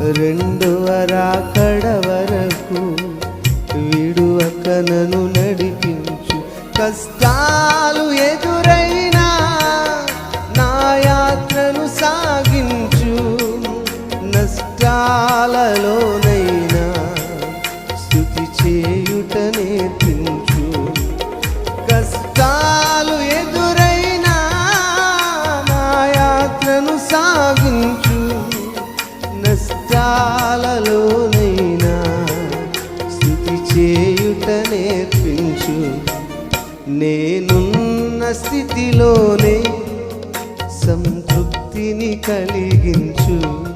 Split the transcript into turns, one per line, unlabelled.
రెండవ రాకడ వరకు విడువక నన్ను నడిపించు. కష్టాలు ఎదురైనా నా యాత్రను సాగించు. నష్టాలలోనైనా స్తుతి చేయుట నేర్పించు. కష్టాలు ఎదురైనా నా యాత్రను సాగించు. నష్టాలలోనైనా స్తుతి చేయుట నేర్పించు. నేనున్న స్థితిలోనే సంతృప్తిని కలిగించు.